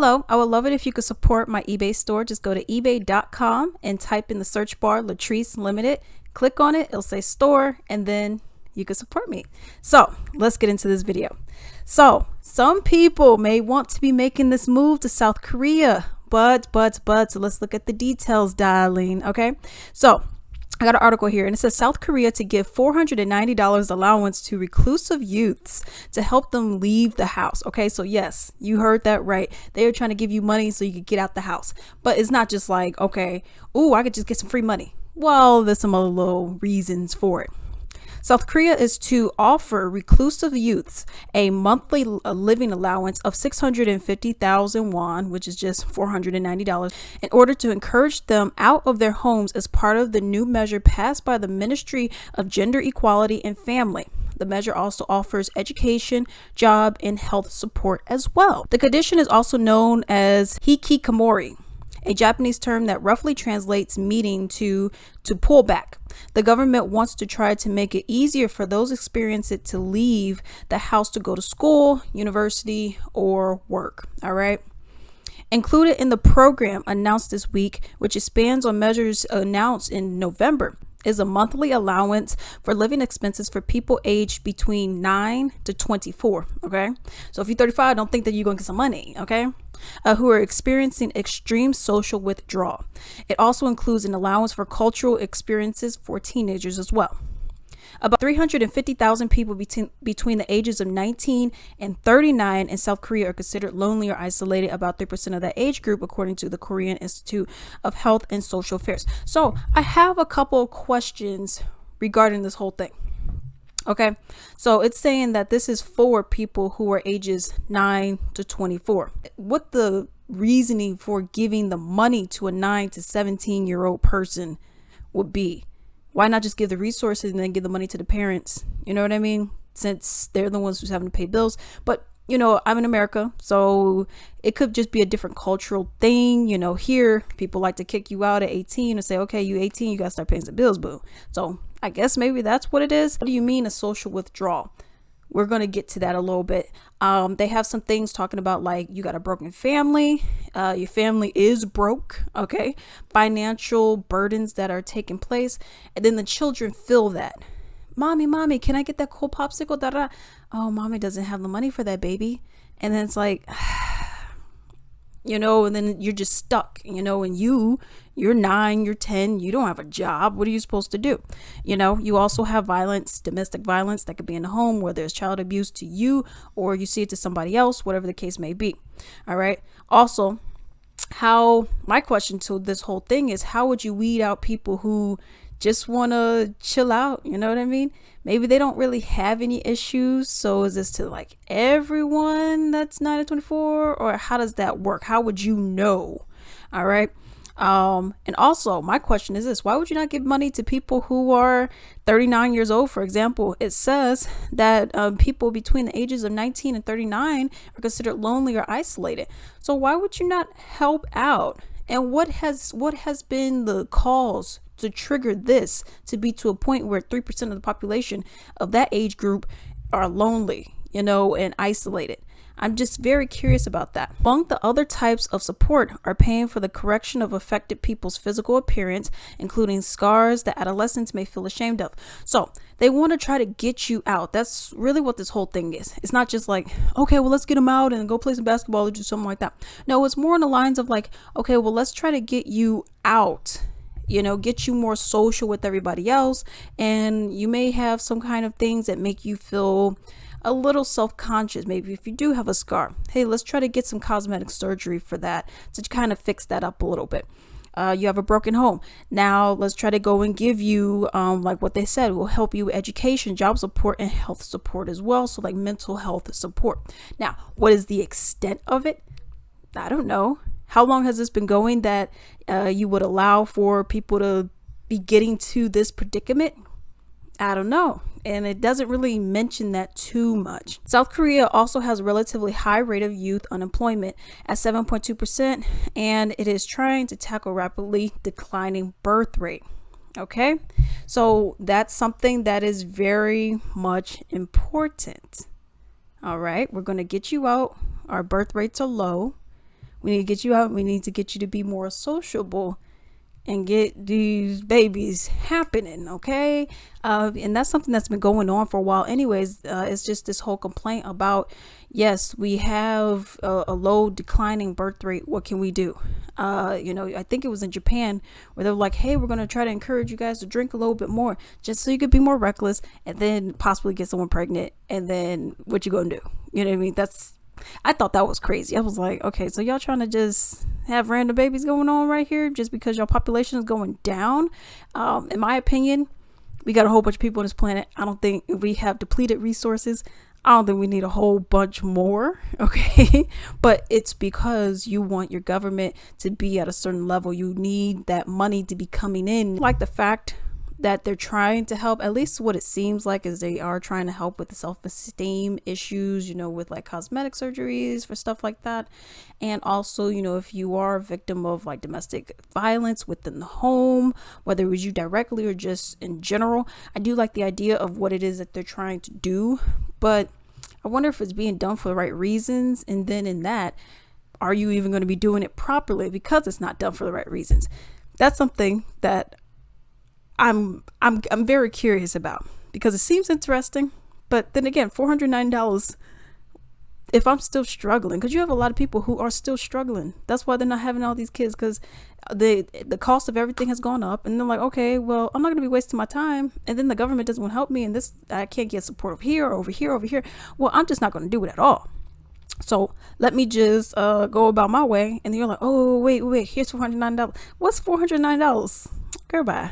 Hello, I would love it if you could support my eBay store. Just go to ebay.com and type in the search bar Latrice Limited. Click on it, it'll say store, and then you can support me. So let's get into this video. So some people may want to be making this move to South Korea, but so let's look at the details, darling. Okay, so I got an article here and it says South Korea to give $490 allowance to reclusive youths to help them leave the house. Okay, so yes, you heard that right. They are trying to give you money so you could get out the house. But it's not just like, okay, ooh, I could just get some free money. Well, there's some other little reasons for it. South Korea is to offer reclusive youths a monthly living allowance of 650,000 won, which is just $490, in order to encourage them out of their homes as part of the new measure passed by the Ministry of Gender Equality and Family. The measure also offers education, job, and health support as well. The condition is also known as hikikomori, a Japanese term that roughly translates meaning to pull back. The government wants to try to make it easier for those experiencing it to leave the house to go to school, university, or work. All right. Included in the program announced this week, which expands on measures announced in November, is a monthly allowance for living expenses for people aged between 9 to 24. Okay, so if you're 35, don't think that you're going to get some money. Okay, who are experiencing extreme social withdrawal. It also includes an allowance for cultural experiences for teenagers as well. About 350,000 people between the ages of 19 and 39 in South Korea are considered lonely or isolated, about 3% of that age group, according to the Korean Institute of Health and Social Affairs. So I have a couple of questions regarding this whole thing. Okay, so it's saying that this is for people who are ages 9 to 24. What the reasoning for giving the money to a 9 to 17-year-old person would be? Why not just give the resources and then give the money to the parents? You know what I mean? Since they're the ones who's having to pay bills. But, you know, I'm in America, so it could just be a different cultural thing. You know, here, people like to kick you out at 18 and say, okay, you 18, you got to start paying some bills, boo. So I guess maybe that's what it is. What do you mean a social withdrawal? We're going to get to that a little bit. They have some things talking about like you got a broken family. Your family is broke. Okay. Financial burdens that are taking place. And then the children feel that. Mommy, can I get that cool popsicle? Da-da. Oh, mommy doesn't have the money for that, baby. And then it's like, you know, and then you're just stuck, you know, and you're 9, you're 10, you don't have a job. What are you supposed to do? You know, you also have violence, domestic violence that could be in the home where there's child abuse to you or you see it to somebody else, whatever the case may be. All right. Also, my question to this whole thing is, how would you weed out people who just want to chill out? You know what I mean? Maybe they don't really have any issues. So is this to like everyone that's 9 to 24, or how does that work? How would you know? All right. And also my question is this: why would you not give money to people who are 39 years old? For example, it says that people between the ages of 19 and 39 are considered lonely or isolated. So why would you not help out? And what has been the cause to trigger this to be to a point where 3% of the population of that age group are lonely, you know, and isolated? I'm just very curious about that. Among the other types of support are paying for the correction of affected people's physical appearance, including scars that adolescents may feel ashamed of. So they want to try to get you out. That's really what this whole thing is. It's not just like, okay, well, let's get them out and go play some basketball or do something like that. No, it's more on the lines of like, okay, well, let's try to get you out. You know, get you more social with everybody else. And you may have some kind of things that make you feel a little self-conscious. Maybe if you do have a scar, hey, let's try to get some cosmetic surgery for that to kind of fix that up a little bit. You have a broken home. Now let's try to go and give you, like what they said, will help you with education, job support, and health support as well. So like mental health support. Now, what is the extent of it? I don't know. How long has this been going that you would allow for people to be getting to this predicament? I don't know. And it doesn't really mention that too much. South Korea also has a relatively high rate of youth unemployment at 7.2%, and it is trying to tackle rapidly declining birth rate. Okay, so that's something that is very much important. All right, we're going to get you out. Our birth rates are low. We need to get you out. We need to get you to be more sociable and get these babies happening, okay? And that's something that's been going on for a while anyways. It's just this whole complaint about, yes, we have a low declining birth rate. What can we do? I think it was in Japan where they're like, hey, we're going to try to encourage you guys to drink a little bit more just so you could be more reckless and then possibly get someone pregnant. And then what you going to do? You know what I mean? I thought that was crazy. I was like, okay, so y'all trying to just have random babies going on right here just because your population is going down? In my opinion, we got a whole bunch of people on this planet. I don't think we have depleted resources. I don't think we need a whole bunch more, okay? But it's because you want your government to be at a certain level. You need that money to be coming in. Like the fact that they're trying to help, at least what it seems like is they are trying to help with the self-esteem issues, with like cosmetic surgeries for stuff like that. And also, if you are a victim of like domestic violence within the home, whether it was you directly or just in general, I do like the idea of what it is that they're trying to do, but I wonder if it's being done for the right reasons. And then in that, are you even going to be doing it properly because it's not done for the right reasons? That's something that I'm very curious about, because it seems interesting, but then again, $409, if I'm still struggling, because you have a lot of people who are still struggling. That's why they're not having all these kids, because the cost of everything has gone up, and they're like, okay, well, I'm not going to be wasting my time, and then the government doesn't want to help me, and I can't get support here, over here, over here. Well, I'm just not going to do it at all. So let me just go about my way. And then you're like, oh, wait, here's $409. What's $409? Goodbye.